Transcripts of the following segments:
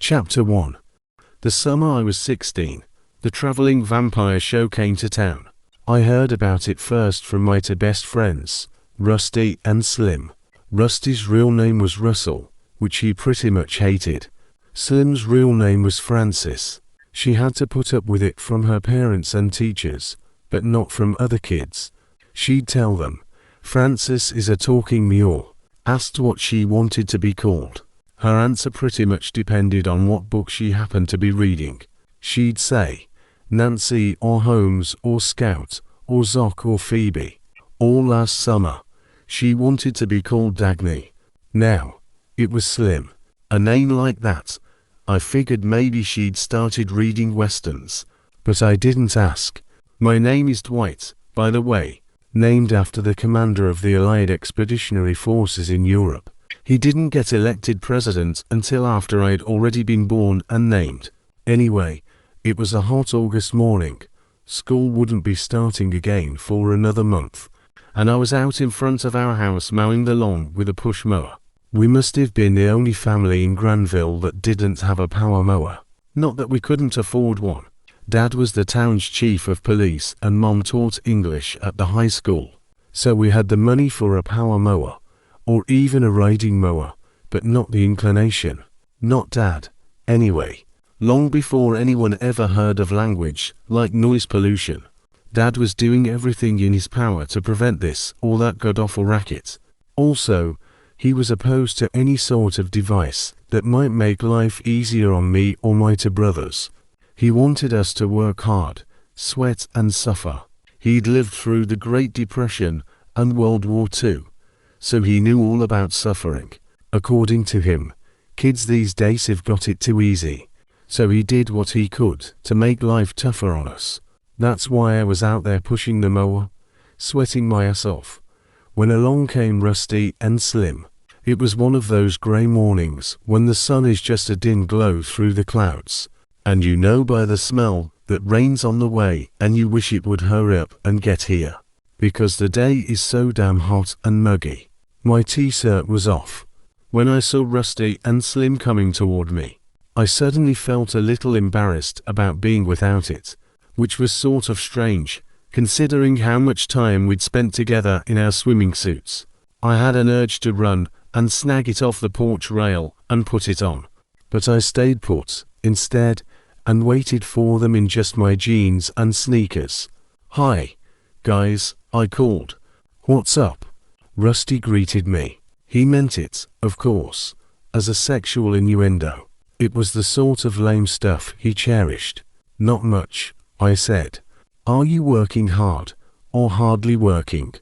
Chapter 1. The summer I was 16, the traveling vampire show came to town. I heard about it first from my two best friends, Rusty and Slim. Rusty's real name was Russell, which he pretty much hated. Slim's real name was Francis. She had to put up with it from her parents and teachers, but not from other kids. She'd tell them, "Francis is a talking mule." Asked what she wanted to be called. Her answer pretty much depended on what book she happened to be reading. She'd say, Nancy or Holmes or Scout or Zoc or Phoebe. All last summer, she wanted to be called Dagny. Now, it was Slim. A name like that. I figured maybe she'd started reading westerns, but I didn't ask. My name is Dwight, by the way, named after the commander of the Allied Expeditionary Forces in Europe. He didn't get elected president until after I'd already been born and named. Anyway, it was a hot August morning. School wouldn't be starting again for another month, and I was out in front of our house mowing the lawn with a push mower. We must have been the only family in Granville that didn't have a power mower. Not that we couldn't afford one. Dad was the town's chief of police and Mom taught English at the high school, so we had the money for a power mower, or even a riding mower, but not the inclination. Not Dad, anyway. Long before anyone ever heard of language like noise pollution, Dad was doing everything in his power to prevent this or that god-awful racket. Also, he was opposed to any sort of device that might make life easier on me or my two brothers. He wanted us to work hard, sweat and suffer. He'd lived through the Great Depression and World War II, so he knew all about suffering. According to him, kids these days have got it too easy, so he did what he could to make life tougher on us. That's why I was out there pushing the mower, sweating my ass off, when along came Rusty and Slim. It was one of those grey mornings when the sun is just a dim glow through the clouds, and you know by the smell that rain's on the way and you wish it would hurry up and get here, because the day is so damn hot and muggy. My t-shirt was off. When I saw Rusty and Slim coming toward me, I suddenly felt a little embarrassed about being without it, which was sort of strange, considering how much time we'd spent together in our swimming suits. I had an urge to run and snag it off the porch rail and put it on, but I stayed put, instead, and waited for them in just my jeans and sneakers. "Hi, guys," I called. "What's up?" Rusty greeted me. He meant it, of course, as a sexual innuendo. It was the sort of lame stuff he cherished. "Not much," I said. "Are you working hard, or hardly working?"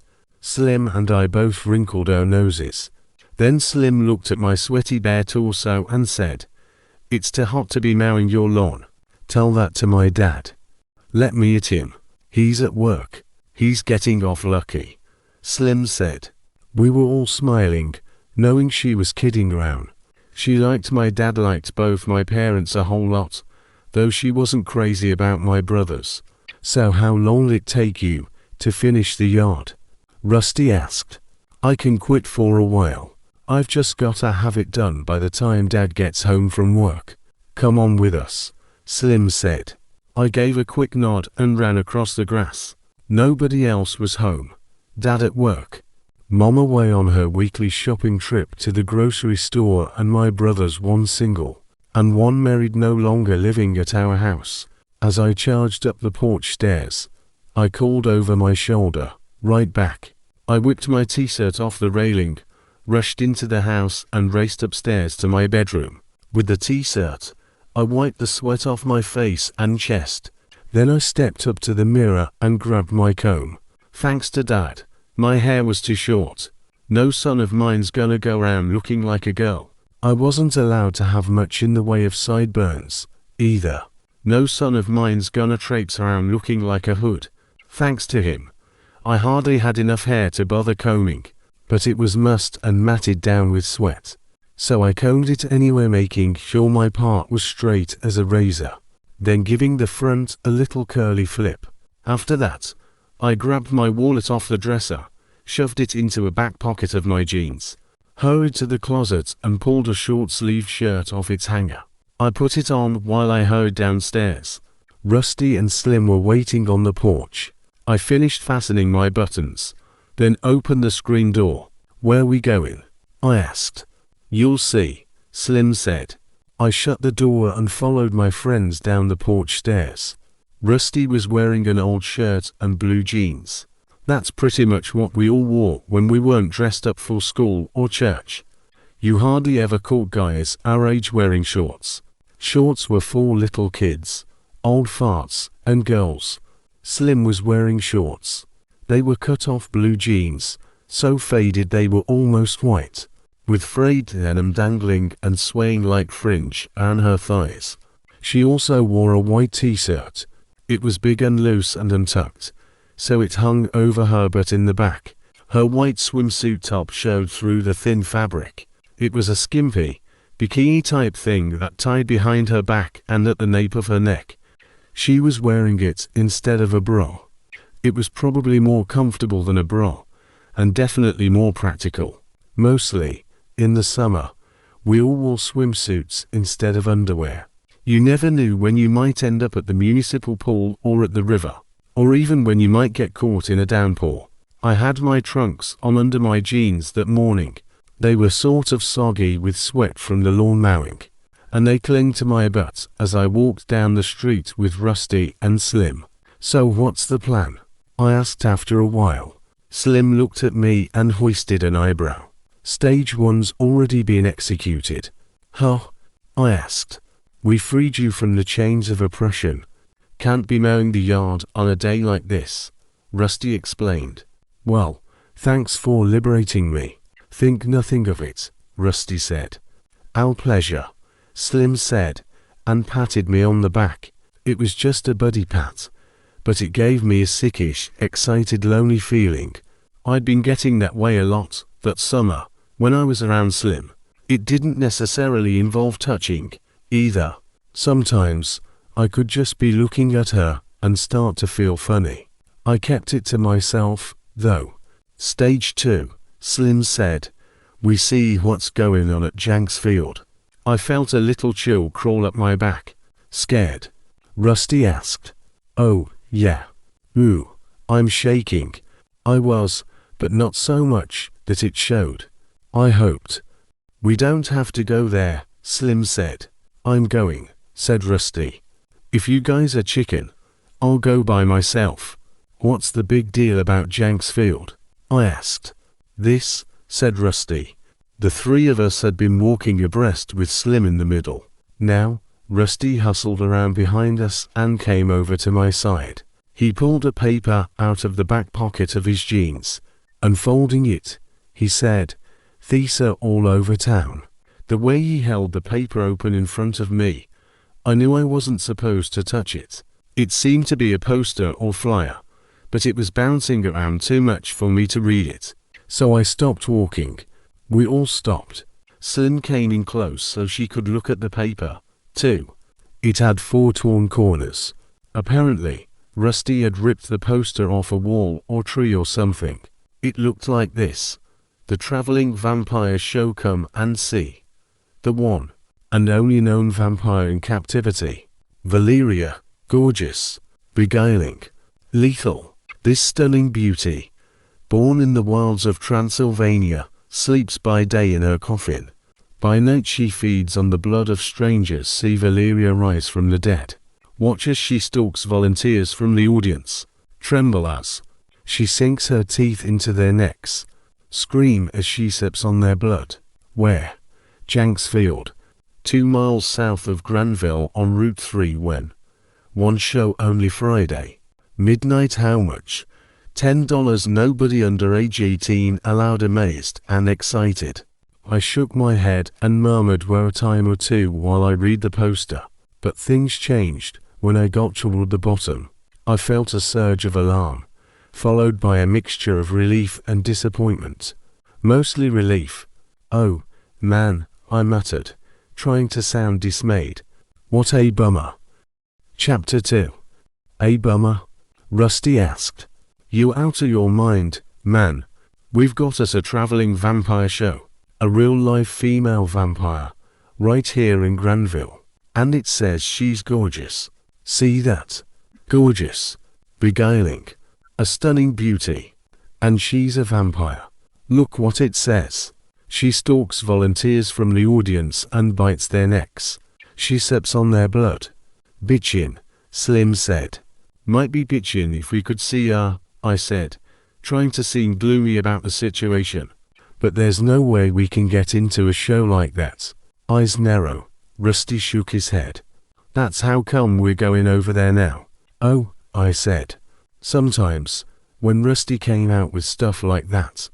Slim and I both wrinkled our noses. Then Slim looked at my sweaty bare torso and said, "It's too hot to be mowing your lawn. Tell that to my dad. Let me at him. He's at work. He's getting off lucky," Slim said. We were all smiling, knowing she was kidding around. She liked my dad, liked both my parents a whole lot, though she wasn't crazy about my brothers. "So how long will it take you to finish the yard?" Rusty asked. "I can quit for a while. I've just gotta have it done by the time Dad gets home from work." "Come on with us," Slim said. I gave a quick nod and ran across the grass. Nobody else was home. Dad at work, Mom away on her weekly shopping trip to the grocery store, and my brothers, one single and one married, no longer living at our house. As I charged up the porch stairs, I called over my shoulder, "Right back." I whipped my t-shirt off the railing, rushed into the house and raced upstairs to my bedroom. With the t-shirt, I wiped the sweat off my face and chest. Then I stepped up to the mirror and grabbed my comb. Thanks to Dad, my hair was too short. No son of mine's gonna go around looking like a girl. I wasn't allowed to have much in the way of sideburns, either. No son of mine's gonna traipse around looking like a hood. Thanks to him, I hardly had enough hair to bother combing, but it was mussed and matted down with sweat. So I combed it anyway, making sure my part was straight as a razor, then giving the front a little curly flip. After that, I grabbed my wallet off the dresser, shoved it into a back pocket of my jeans, hurried to the closet and pulled a short-sleeved shirt off its hanger. I put it on while I hurried downstairs. Rusty and Slim were waiting on the porch. I finished fastening my buttons, then opened the screen door. "Where we going?" I asked. "You'll see," Slim said. I shut the door and followed my friends down the porch stairs. Rusty was wearing an old shirt and blue jeans. That's pretty much what we all wore when we weren't dressed up for school or church. You hardly ever caught guys our age wearing shorts. Shorts were for little kids, old farts, and girls. Slim was wearing shorts. They were cut-off blue jeans, so faded they were almost white, with frayed denim dangling and swaying like fringe on her thighs. She also wore a white t-shirt. It was big and loose and untucked, so it hung over her butt in the back. Her white swimsuit top showed through the thin fabric. It was a skimpy, bikini-type thing that tied behind her back and at the nape of her neck. She was wearing it instead of a bra. It was probably more comfortable than a bra, and definitely more practical. Mostly, in the summer, we all wore swimsuits instead of underwear. You never knew when you might end up at the municipal pool or at the river, or even when you might get caught in a downpour. I had my trunks on under my jeans that morning. They were sort of soggy with sweat from the lawn mowing, and they clung to my butt as I walked down the street with Rusty and Slim. "So what's the plan?" I asked after a while. Slim looked at me and hoisted an eyebrow. "Stage one's already been executed." "Huh?" I asked. "We freed you from the chains of oppression. Can't be mowing the yard on a day like this," Rusty explained. "Well, thanks for liberating me." "Think nothing of it," Rusty said. "Our pleasure," Slim said, and patted me on the back. It was just a buddy pat, but it gave me a sickish, excited, lonely feeling. I'd been getting that way a lot that summer when I was around Slim. It didn't necessarily involve touching, either. Sometimes, I could just be looking at her and start to feel funny. I kept it to myself, though. "Stage 2, Slim said. "We see what's going on at Jenks Field." I felt a little chill crawl up my back. "Scared?" Rusty asked. "Oh, yeah. Ooh, I'm shaking." I was, but not so much that it showed. I hoped. "We don't have to go there," Slim said. "I'm going," said Rusty. "If you guys are chicken, I'll go by myself." "What's the big deal about Jenks Field?" I asked. "This," said Rusty. The three of us had been walking abreast with Slim in the middle. Now, Rusty hustled around behind us and came over to my side. He pulled a paper out of the back pocket of his jeans. Unfolding it, he said, "These are all over town." The way he held the paper open in front of me, I knew I wasn't supposed to touch it. It seemed to be a poster or flyer, but it was bouncing around too much for me to read it. So I stopped walking. We all stopped. Slim came in close so she could look at the paper, too. It had 4 torn corners. Apparently, Rusty had ripped the poster off a wall or tree or something. It looked like this: "The traveling vampire show, come and see. The one and only known vampire in captivity. Valeria, gorgeous, beguiling, lethal. This stunning beauty, born in the wilds of Transylvania, sleeps by day in her coffin. By night she feeds on the blood of strangers. See Valeria rise from the dead. Watch as she stalks volunteers from the audience. Tremble as she sinks her teeth into their necks. Scream as she sips on their blood." Where? Jenks Field, 2 miles south of Granville on Route 3. When? One show only Friday. Midnight. How much? $10. Nobody under age 18 allowed. Amazed and excited. I shook my head and murmured where a time or two while I read the poster. But things changed when I got toward the bottom. I felt a surge of alarm, followed by a mixture of relief and disappointment. Mostly relief. "Oh, man," I muttered, trying to sound dismayed. "What a bummer." Chapter 2. A bummer? Rusty asked. "You out of your mind, man. We've got us a traveling vampire show. A real life female vampire. Right here in Granville. And it says she's gorgeous. See that? Gorgeous. Beguiling. A stunning beauty. And she's a vampire. Look what it says. She stalks volunteers from the audience and bites their necks. She sips on their blood. Bitchin', Slim said. Might be bitchin' if we could see her, I said, trying to seem gloomy about the situation. But there's no way we can get into a show like that. Eyes narrow. Rusty shook his head. That's how come we're going over there now. Oh, I said. Sometimes, when Rusty came out with stuff like that,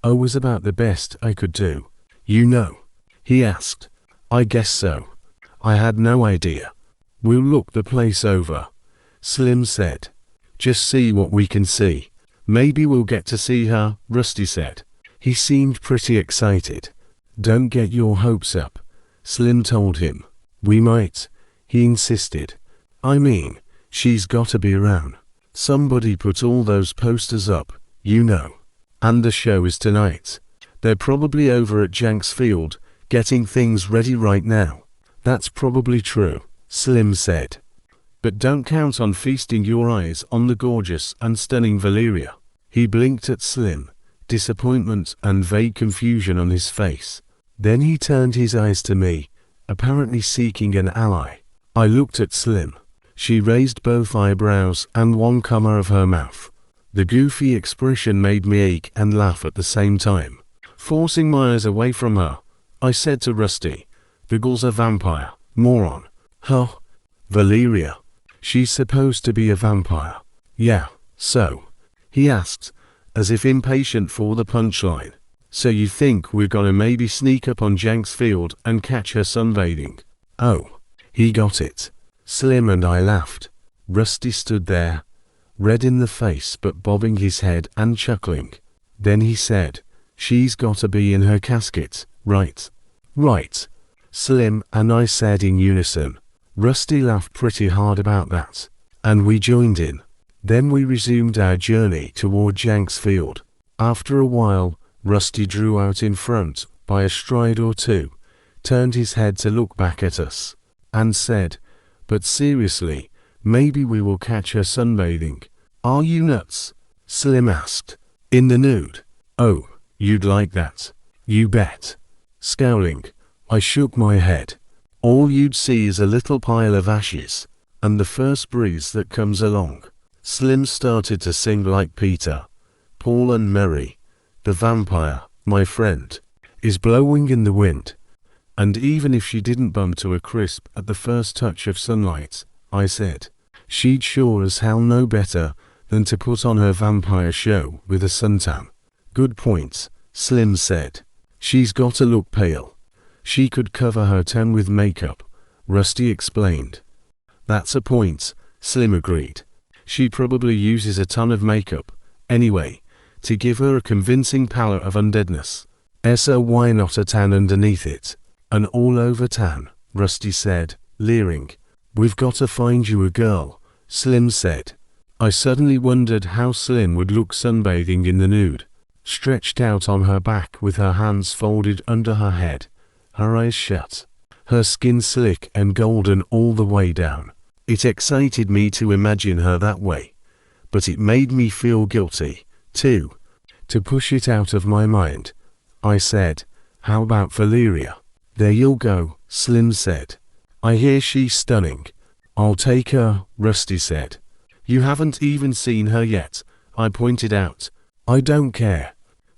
I was about the best I could do. You know? He asked. I guess so. I had no idea. We'll look the place over, Slim said. Just see what we can see. Maybe we'll get to see her, Rusty said. He seemed pretty excited. Don't get your hopes up, Slim told him. We might, he insisted. I mean, she's gotta be around. Somebody put all those posters up, you know. And the show is tonight. They're probably over at Jenks Field, getting things ready right now. That's probably true, Slim said. But don't count on feasting your eyes on the gorgeous and stunning Valeria. He blinked at Slim, disappointment and vague confusion on his face. Then he turned his eyes to me, apparently seeking an ally. I looked at Slim. She raised both eyebrows and one corner of her mouth. The goofy expression made me ache and laugh at the same time. Forcing my eyes away from her, I said to Rusty, "The girl's a vampire, moron." Huh? Valeria. She's supposed to be a vampire. Yeah, so? He asked, as if impatient for the punchline. So you think we're gonna maybe sneak up on Jenks Field and catch her sunbathing? Oh, he got it. Slim and I laughed. Rusty stood there, red in the face but bobbing his head and chuckling. Then he said, "She's gotta be in her casket, right?" Right, Slim and I said in unison. Rusty laughed pretty hard about that, and we joined in. Then we resumed our journey toward Jenks Field. After a while, Rusty drew out in front by a stride or two, turned his head to look back at us, and said, "But seriously, maybe we will catch her sunbathing." "Are you nuts?" Slim asked. "In the nude?" "Oh, you'd like that?" "You bet." Scowling, I shook my head. "All you'd see is a little pile of ashes, and the first breeze that comes along." Slim started to sing like Peter, Paul and Mary. "The vampire, my friend, is blowing in the wind." "And even if she didn't bump to a crisp at the first touch of sunlight," I said, "she'd sure as hell know better than to put on her vampire show with a suntan." "Good point," Slim said. "She's gotta look pale. She could cover her tan with makeup," Rusty explained. "That's a point," Slim agreed. "She probably uses a ton of makeup, anyway, to give her a convincing pallor of undeadness. So why not a tan underneath it? An all-over tan," Rusty said, leering. "We've got to find you a girl," Slim said. I suddenly wondered how Slim would look sunbathing in the nude, stretched out on her back with her hands folded under her head, her eyes shut, her skin slick and golden all the way down. It excited me to imagine her that way, but it made me feel guilty, too. To push it out of my mind, I said, "How about Valeria?" "There you'll go," Slim said. "I hear she's stunning." "I'll take her," Rusty said. "You haven't even seen her yet," I pointed out. "I don't care.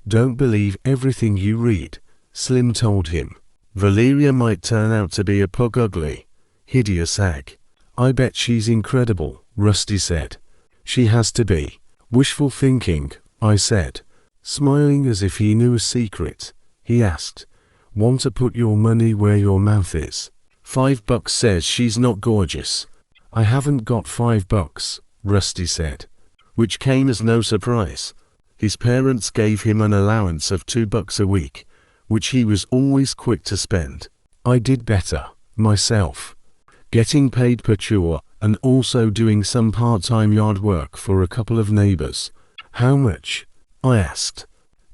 Don't believe everything you read," Slim told him. "Valeria might turn out to be a pug ugly, hideous hag." "I bet she's incredible," Rusty said. "She has to be." "Wishful thinking," I said. Smiling as if he knew a secret, he asked, "Want to put your money where your mouth is?" $5 says she's not gorgeous." "I haven't got $5, Rusty said, which came as no surprise. His parents gave him an allowance of $2 a week, which he was always quick to spend. I did better, myself, getting paid per chore and also doing some part-time yard work for a couple of neighbors. "How much?" I asked.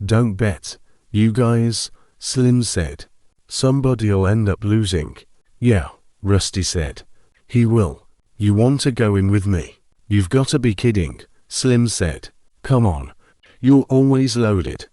"Don't bet, you guys," Slim said. "Somebody'll end up losing." "Yeah, Rusty said. He will. You want to go in with me? You've got to be kidding, Slim said. Come on. You're always loaded.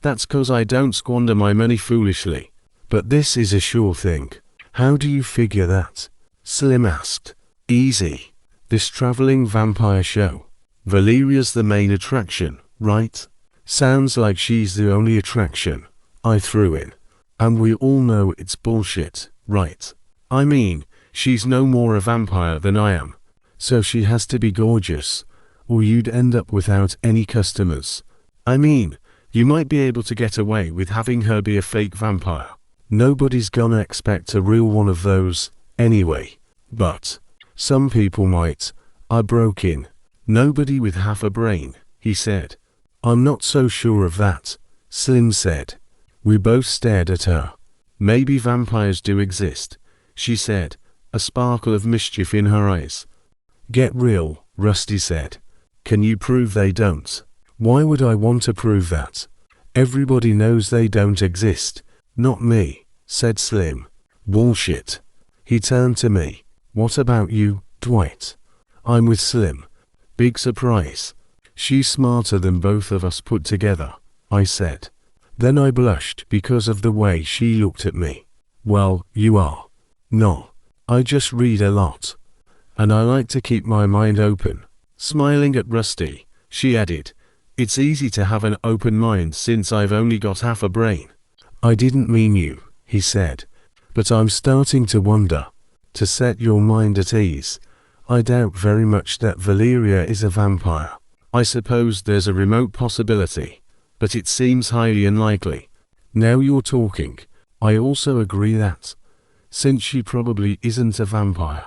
That's 'cause I don't squander my money foolishly. But this is a sure thing. How do you figure that? Slim asked. Easy. This traveling vampire show. Valeria's the main attraction, right? Sounds like she's the only attraction, I threw in. And we all know it's bullshit, right? I mean, she's no more a vampire than I am. So she has to be gorgeous, or you'd end up without any customers. I mean, you might be able to get away with having her be a fake vampire. Nobody's gonna expect a real one of those, anyway. But some people might. I broke in. Nobody with half a brain, he said. I'm not so sure of that, Slim said. We both stared at her. Maybe vampires do exist, she said, a sparkle of mischief in her eyes. Get real, Rusty said. Can you prove they don't? Why would I want to prove that? Everybody knows they don't exist. Not me, said Slim. Bullshit. He turned to me. What about you, Dwight? I'm with Slim. Big surprise. She's smarter than both of us put together, I said. Then I blushed because of the way she looked at me. Well, you are. No. I just read a lot. And I like to keep my mind open. Smiling at Rusty, she added, it's easy to have an open mind since I've only got half a brain. I didn't mean you, he said. But I'm starting to wonder. To set your mind at ease, I doubt very much that Valeria is a vampire. I suppose there's a remote possibility, but it seems highly unlikely. Now you're talking. I also agree that, since she probably isn't a vampire,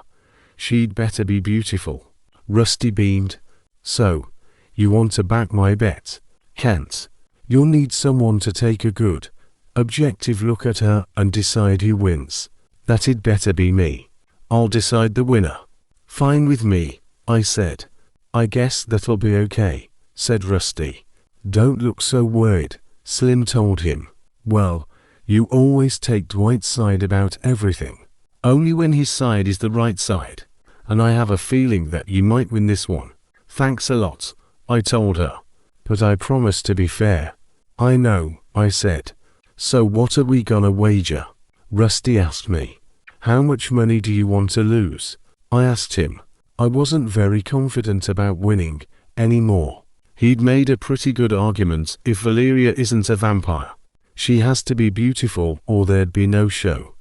she'd better be beautiful. Rusty beamed. So, you want to back my bet? Can't. You'll need someone to take a good, objective look at her and decide who wins. That'd better be me. I'll decide the winner. Fine with me, I said. I guess that'll be okay, said Rusty. Don't look so worried, Slim told him. Well, you always take Dwight's side about everything. Only when his side is the right side. And I have a feeling that you might win this one. Thanks a lot, I told her. But I promise to be fair. I know, I said. So what are we gonna wager? Rusty asked me. How much money do you want to lose? I asked him. I wasn't very confident about winning anymore. He'd made a pretty good argument. If Valeria isn't a vampire, she has to be beautiful or there'd be no show.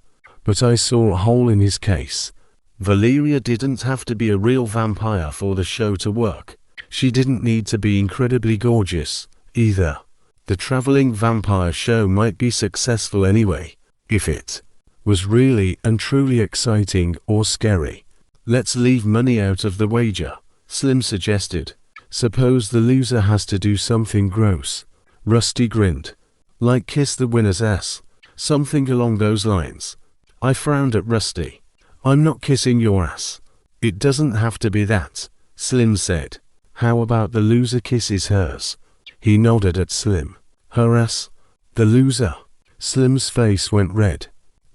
But I saw a hole in his case. Valeria didn't have to be a real vampire for the show to work. She didn't need to be incredibly gorgeous, either. The traveling vampire show might be successful anyway, if it was really and truly exciting or scary. Let's leave money out of the wager, Slim suggested. Suppose the loser has to do something gross. Rusty grinned. Like kiss the winner's ass. Something along those lines. I frowned at Rusty. I'm not kissing your ass. It doesn't have to be that, Slim said. How about the loser kisses hers? He nodded at Slim. Her ass? The loser? Slim's face went red.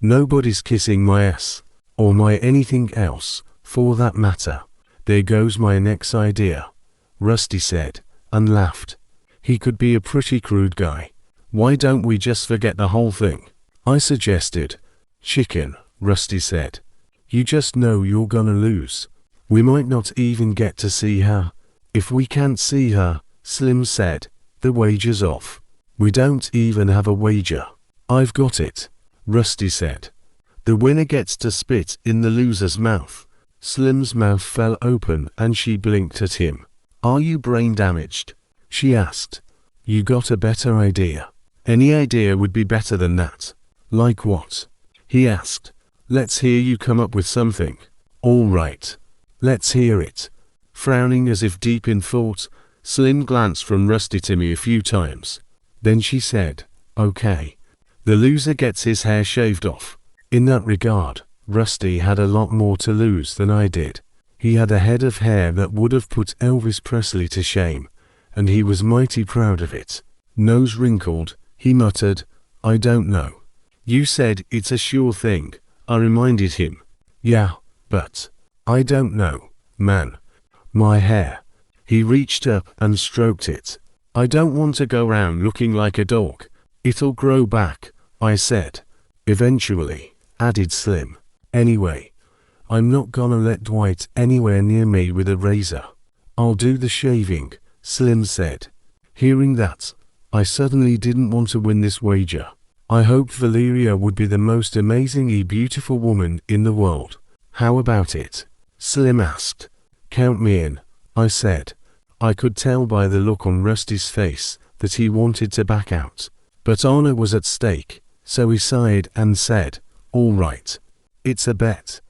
Nobody's kissing my ass. Or my anything else, for that matter. There goes my next idea, Rusty said, and laughed. He could be a pretty crude guy. Why don't we just forget the whole thing? I suggested. Chicken, Rusty said. You just know you're gonna lose. We might not even get to see her. If we can't see her, Slim said, the wager's off. We don't even have a wager. I've got it, Rusty said. The winner gets to spit in the loser's mouth. Slim's mouth fell open and she blinked at him. Are you brain damaged? She asked. You got a better idea? Any idea would be better than that. Like what? He asked. Let's hear you come up with something. All right. Let's hear it. Frowning as if deep in thought, Slim glanced from Rusty to me a few times. Then she said, okay. The loser gets his hair shaved off. In that regard, Rusty had a lot more to lose than I did. He had a head of hair that would have put Elvis Presley to shame, and he was mighty proud of it. Nose wrinkled, he muttered, I don't know. You said it's a sure thing, I reminded him. Yeah, but I don't know, man. My hair. He reached up and stroked it. I don't want to go round looking like a dog. It'll grow back, I said. Eventually, added Slim. Anyway, I'm not gonna let Dwight anywhere near me with a razor. I'll do the shaving, Slim said. Hearing that, I suddenly didn't want to win this wager. I hoped Valeria would be the most amazingly beautiful woman in the world. How about it? Slim asked. Count me in, I said. I could tell by the look on Rusty's face that he wanted to back out. But honor was at stake, so he sighed and said, all right. It's a bet.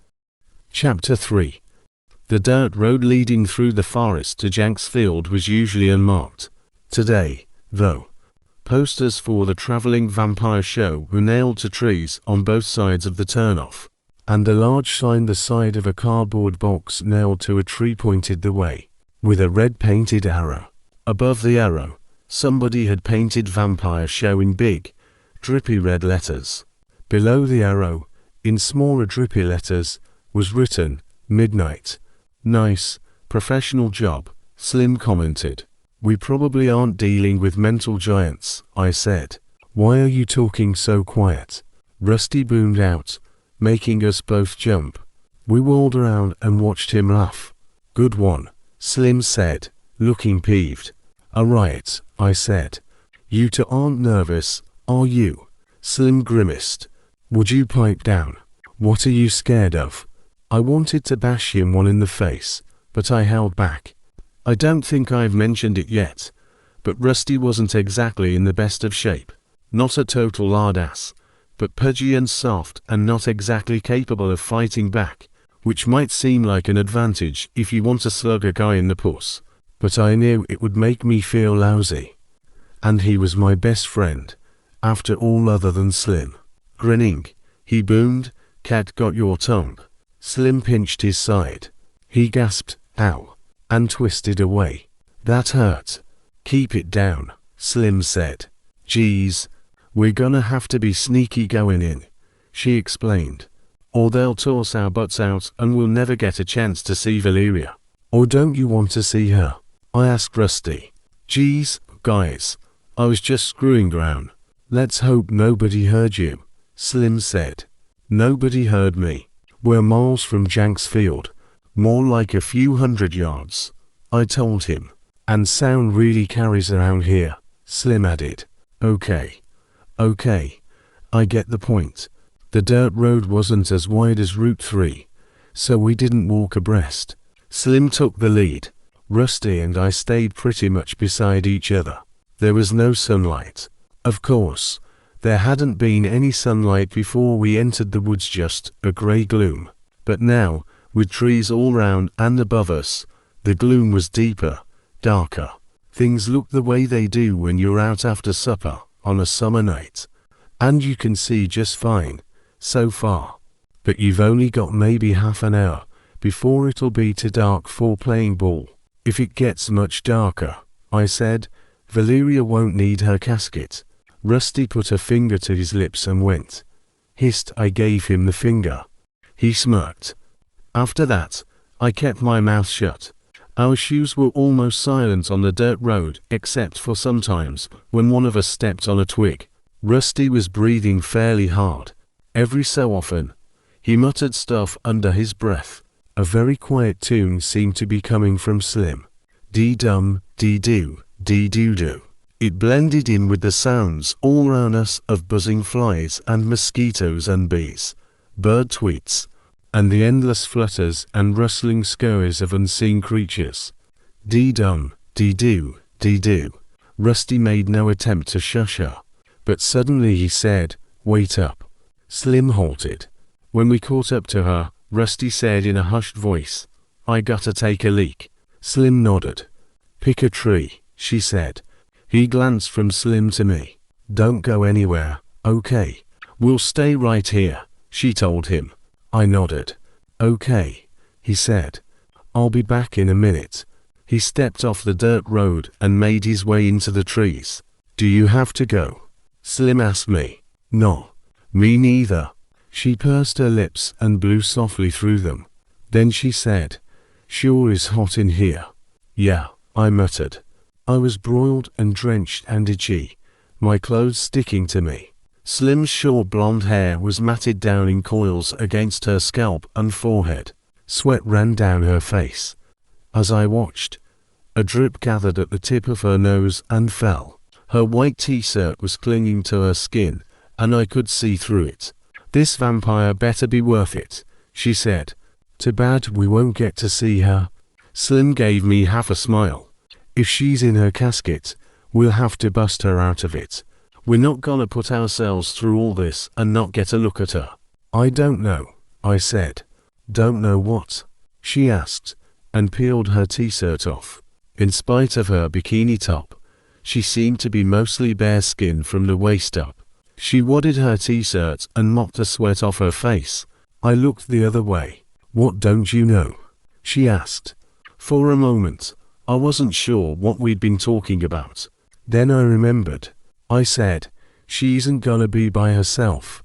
Chapter 3. The dirt road leading through the forest to Jank's field was usually unmarked. Today, though, posters for the traveling vampire show were nailed to trees on both sides of the turnoff, and a large sign the side of a cardboard box nailed to a tree pointed the way, with a red painted arrow. Above the arrow, somebody had painted vampire show in big, drippy red letters. Below the arrow, in smaller drippy letters, was written, Midnight. Nice, professional job, Slim commented. We probably aren't dealing with mental giants, I said. Why are you talking so quiet? Rusty boomed out, making us both jump. We whirled around and watched him laugh. Good one, Slim said, looking peeved. A riot, I said. You two aren't nervous, are you? Slim grimaced. Would you pipe down? What are you scared of? I wanted to bash him one in the face, but I held back. I don't think I've mentioned it yet, but Rusty wasn't exactly in the best of shape. Not a total lardass, but pudgy and soft and not exactly capable of fighting back, which might seem like an advantage if you want to slug a guy in the puss. But I knew it would make me feel lousy. And he was my best friend, after all other than Slim. Grinning, he boomed, Cat got your tongue. Slim pinched his side. He gasped, ow, and twisted away. That hurt. Keep it down, Slim said. Geez, we're gonna have to be sneaky going in, she explained. Or they'll toss our butts out and we'll never get a chance to see Valeria. Or don't you want to see her? I asked Rusty. Geez, guys, I was just screwing around. Let's hope nobody heard you, Slim said. Nobody heard me. We're miles from Jank's field. More like a few hundred yards, I told him. And sound really carries around here, Slim added. Okay, I get the point. The dirt road wasn't as wide as Route 3, so we didn't walk abreast. Slim took the lead. Rusty and I stayed pretty much beside each other. There was no sunlight. Of course, there hadn't been any sunlight before we entered the woods, just a grey gloom. But now, with trees all round and above us, the gloom was deeper, darker. Things look the way they do when you're out after supper on a summer night. And you can see just fine, so far. But you've only got maybe half an hour before it'll be too dark for playing ball. If it gets much darker, I said, Valeria won't need her casket. Rusty put a finger to his lips and went. Hissed. I gave him the finger. He smirked. After that, I kept my mouth shut. Our shoes were almost silent on the dirt road, except for sometimes when one of us stepped on a twig. Rusty was breathing fairly hard. Every so often, he muttered stuff under his breath. A very quiet tune seemed to be coming from Slim. Dee-dum, dee-doo, dee-doo-doo. It blended in with the sounds all around us of buzzing flies and mosquitoes and bees, bird tweets, and the endless flutters and rustling scurries of unseen creatures. Dee-dum, dee-doo, dee-doo. Rusty made no attempt to shush her, but suddenly he said, wait up. Slim halted. When we caught up to her, Rusty said in a hushed voice, I gotta take a leak. Slim nodded. Pick a tree, she said. He glanced from Slim to me. Don't go anywhere, okay? We'll stay right here, she told him. I nodded. Okay, he said. I'll be back in a minute. He stepped off the dirt road and made his way into the trees. Do you have to go? Slim asked me. No, me neither. She pursed her lips and blew softly through them. Then she said, "Sure is hot in here." "Yeah," I muttered. I was broiled and drenched and itchy, my clothes sticking to me. Slim's short blonde hair was matted down in coils against her scalp and forehead. Sweat ran down her face. As I watched, a drip gathered at the tip of her nose and fell. Her white t-shirt was clinging to her skin, and I could see through it. "This vampire better be worth it," she said. "Too bad we won't get to see her." Slim gave me half a smile. "If she's in her casket, we'll have to bust her out of it. We're not gonna put ourselves through all this and not get a look at her." "I don't know," I said. "Don't know what?" she asked, and peeled her t-shirt off. In spite of her bikini top, she seemed to be mostly bare skin from the waist up. She wadded her t-shirt and mopped the sweat off her face. I looked the other way. "What don't you know?" she asked. For a moment, I wasn't sure what we'd been talking about. Then I remembered. I said, "She isn't gonna be by herself."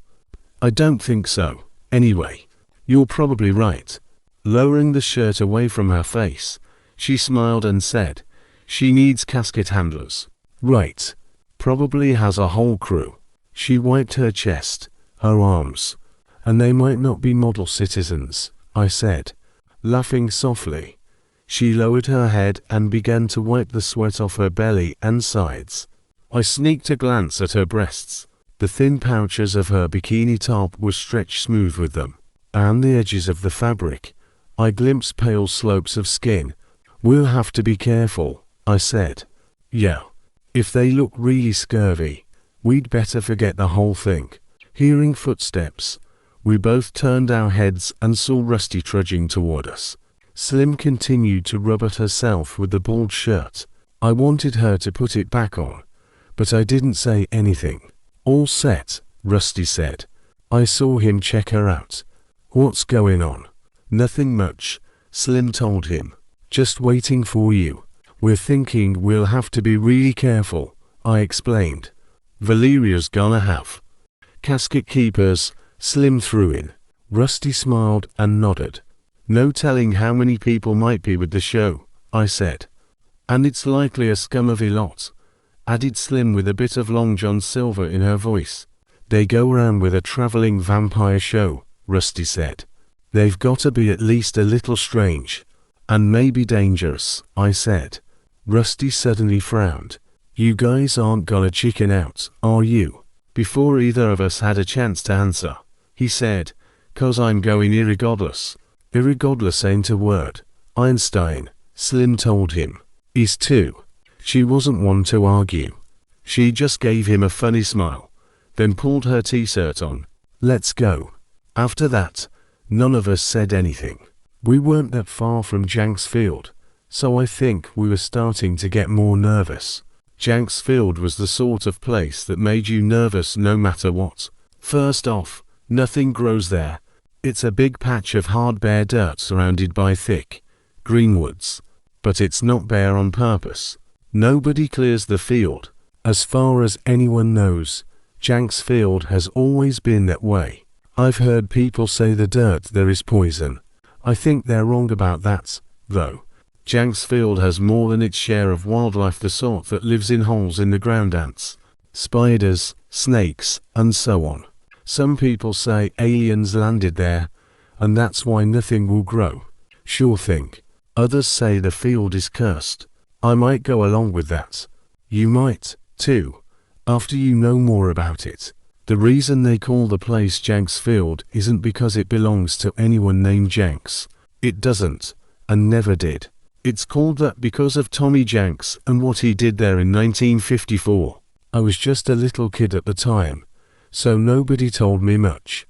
"I don't think so. Anyway, you're probably right." Lowering the shirt away from her face, she smiled and said, "She needs casket handlers." "Right. Probably has a whole crew." She wiped her chest, her arms. "And they might not be model citizens," I said, laughing softly. She lowered her head and began to wipe the sweat off her belly and sides. I sneaked a glance at her breasts. The thin pouches of her bikini top were stretched smooth with them. And the edges of the fabric, I glimpsed pale slopes of skin. "We'll have to be careful," I said. "Yeah. If they look really scurvy, we'd better forget the whole thing." Hearing footsteps, we both turned our heads and saw Rusty trudging toward us. Slim continued to rub at herself with the bald shirt. I wanted her to put it back on, but I didn't say anything. "All set," Rusty said. I saw him check her out. "What's going on?" "Nothing much," Slim told him. "Just waiting for you. We're thinking we'll have to be really careful," I explained. "Valeria's gonna have casket keepers," Slim threw in. Rusty smiled and nodded. "No telling how many people might be with the show," I said. "And it's likely a scummy lot," added Slim with a bit of Long John Silver in her voice. "They go around with a traveling vampire show," Rusty said. "They've gotta be at least a little strange. And maybe dangerous," I said. Rusty suddenly frowned. "You guys aren't gonna chicken out, are you?" Before either of us had a chance to answer, he said, "'Cause I'm going irregardless." "Irregardless ain't a word, Einstein," Slim told him. "Is too." She wasn't one to argue. She just gave him a funny smile, then pulled her t-shirt on. "Let's go." After that, none of us said anything. We weren't that far from Jenks Field, so I think we were starting to get more nervous. Jenks Field was the sort of place that made you nervous no matter what. First off, nothing grows there. It's a big patch of hard bare dirt surrounded by thick green woods. But it's not bare on purpose. Nobody clears the field. As far as anyone knows, Jenks Field has always been that way. I've heard people say the dirt there is poison. I think they're wrong about that, though. Jenks Field has more than its share of wildlife, the sort that lives in holes in the ground: ants, spiders, snakes, and so on. Some people say aliens landed there, and that's why nothing will grow. Sure thing. Others say the field is cursed. I might go along with that. You might, too, after you know more about it. The reason they call the place Jenks Field isn't because it belongs to anyone named Jenks. It doesn't, and never did. It's called that because of Tommy Jenks and what he did there in 1954. I was just a little kid at the time, so nobody told me much.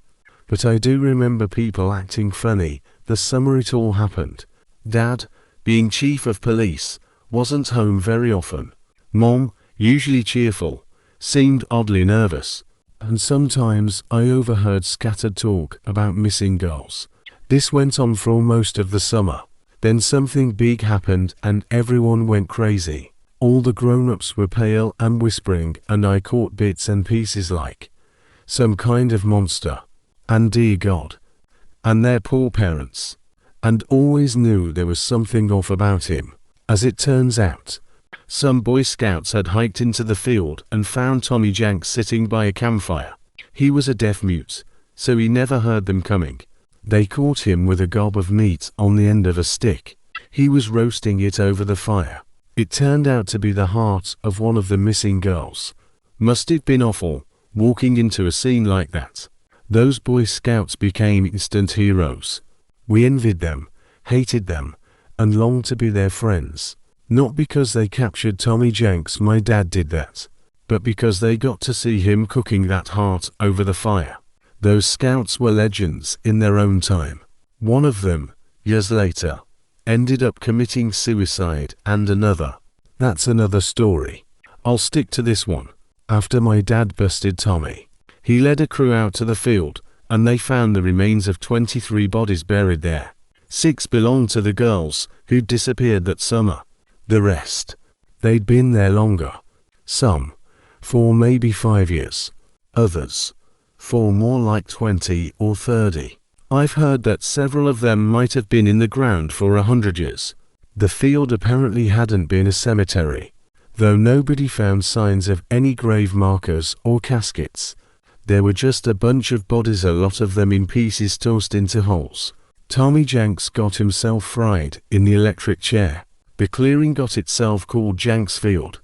But I do remember people acting funny the summer it all happened. Dad, being chief of police, wasn't home very often. Mom, usually cheerful, seemed oddly nervous. And sometimes I overheard scattered talk about missing girls. This went on for most of the summer. Then something big happened and everyone went crazy. All the grown-ups were pale and whispering, and I caught bits and pieces like some kind of monster. and dear God, and their poor parents, and always knew there was something off about him. As it turns out, some Boy Scouts had hiked into the field and found Tommy Jenks sitting by a campfire. He was a deaf mute, so he never heard them coming. They caught him with a gob of meat on the end of a stick. He was roasting it over the fire. It turned out to be the heart of one of the missing girls. Must it been awful, walking into a scene like that? Those Boy Scouts became instant heroes. We envied them, hated them, and longed to be their friends. Not because they captured Tommy Jenks, my dad did that, but because they got to see him cooking that heart over the fire. Those scouts were legends in their own time. One of them, years later, ended up committing suicide, and that's another story. I'll stick to this one. After my dad busted Tommy, he led a crew out to the field, and they found the remains of 23 bodies buried there. 6 belonged to the girls who'd disappeared that summer. The rest, they'd been there longer. Some, for maybe 5 years. Others, for more like 20 or 30. I've heard that several of them might have been in the ground for 100 years. The field apparently hadn't been a cemetery, though nobody found signs of any grave markers or caskets. There were just a bunch of bodies, a lot of them in pieces tossed into holes. Tommy Jenks got himself fried in the electric chair. The clearing got itself called Jenks Field.